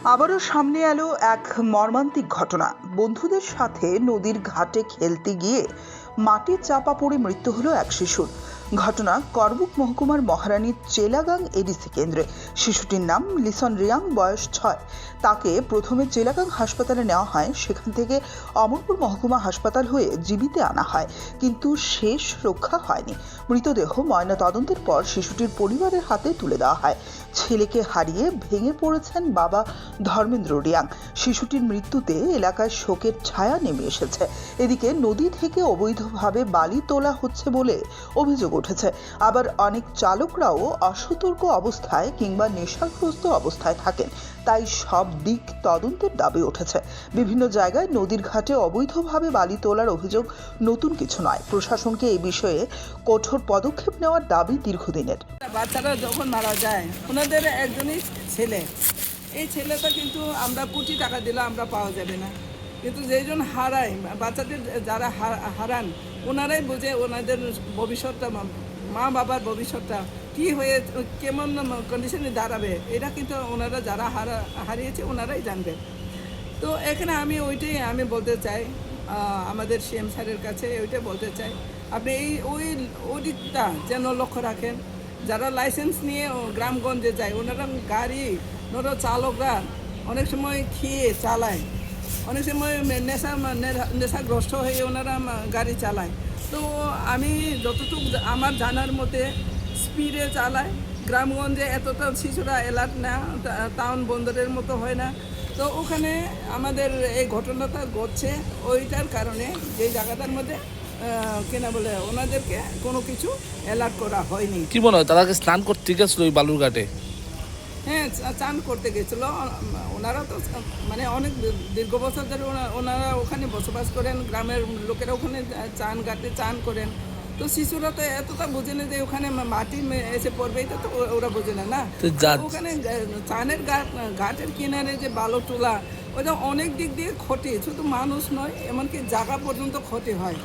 আবারও সামনে এলো এক মর্মান্তিক ঘটনা। বন্ধুদের সাথে নদীর ঘাটে খেলতে গিয়ে মাটি চাপা পড়ে মৃত্যু হলো এক শিশুর। ঘটনা করবুক মহকুমার মহারানীর চেলাগাং এডিসি কেন্দ্রে। শিশুটির নাম লিসন রিয়াং, বয়স 6। তাকে প্রথমে চেলাগাং হাসপাতালে নেওয়া হয়, সেখান থেকে অমরপুর মহকুমা হাসপাতাল হয়ে জীবিতে আনা হয়, কিন্তু শেষ রক্ষা হয়নি। মৃতদেহ ময়না তদন্তের পর শিশুটির পরিবারের হাতে তুলে দেওয়া হয়। ছেলেকে হারিয়ে ভেঙে পড়েছেন বাবা ধর্মেন্দ্র রিয়াং। শিশুটির মৃত্যুতে এলাকায় শোকের ছায়া নেমে এসেছে। এদিকে নদী থেকে অবৈধভাবে বালি তোলা হচ্ছে বলে অভিযোগ উঠেছে। আবার অনেক চালকরাও অসতর্ক অবস্থায় কিংবা নেশাগ্রস্ত অবস্থায় থাকেন, তাই সব দিক তদন্তের দাবি উঠেছে। বিভিন্ন জায়গায় নদীর ঘাটে অবৈধভাবে বালি তোলার অভিযোগ নতুন কিছু নয়। প্রশাসনকে এই বিষয়ে কঠোর পদক্ষেপ নেওয়ার দাবি দীর্ঘদিনের। বাচ্চারা যখন মারা যায়, ওনাদের একজনই ছেলে। এই ছেলেটা কিন্তু আমরা কোটি টাকা দিলে আমরা পাওয়া যাবে না, কিন্তু যেজন হারায়, বাচ্চাদের যারা হারান, ওনারাই বোঝে ওনাদের ভবিষ্যৎটা, মা বাবার ভবিষ্যৎটা কী হয়ে কেমন কন্ডিশনে দাঁড়াবে, এটা কিন্তু ওনারা যারা হারিয়েছে ওনারাই জানবে। তো এখানে আমি বলতে চাই, আমাদের সিএম স্যারের কাছে ওইটাই বলতে চাই, আপনি ওই দিকটা যেন লক্ষ্য রাখেন। যারা লাইসেন্স নিয়ে গ্রামগঞ্জে যায়, ওনারা চালকরা অনেক সময় খেয়ে চালায়, অনেক সময় নেশাগ্রস্ত হয়ে ওনারা গাড়ি চালায়। তো আমি যতটুকু আমার জানার মতে স্পিডে চালায়। গ্রামগঞ্জে এতটা শিশুরা অ্যালার্ট না, টাউন বন্দরের মতো হয় না। তো ওখানে আমাদের এই ঘটনাটা ঘটছে ওইটার কারণে, যে জায়গাটার মধ্যে কেনা বলে ওনাদেরকে কোনো কিছু অ্যালার্ট করা হয়নি। কি মনে হয় তারাকে স্নান করতে গেছিল ওই বালুর ঘাটে? হ্যাঁ, চান করতে গেছিলো। ওনারা তো মানে অনেক দীর্ঘ বছর ধরে ওনারা ওখানে বসবাস করেন, গ্রামের লোকেরা ওখানে ঘাটে চান করেন। তো শিশুরা তো এতটা বোঝে না যে ওখানে মাটি এসে পড়বে, এটা তো ওরা বোঝে না। ওখানে চানের ঘাটের কিনারে যে বালু তোলা, ওটা অনেক দিক দিয়ে ক্ষতি, শুধু মানুষ নয়, এমনকি জায়গা পর্যন্ত ক্ষতি হয়।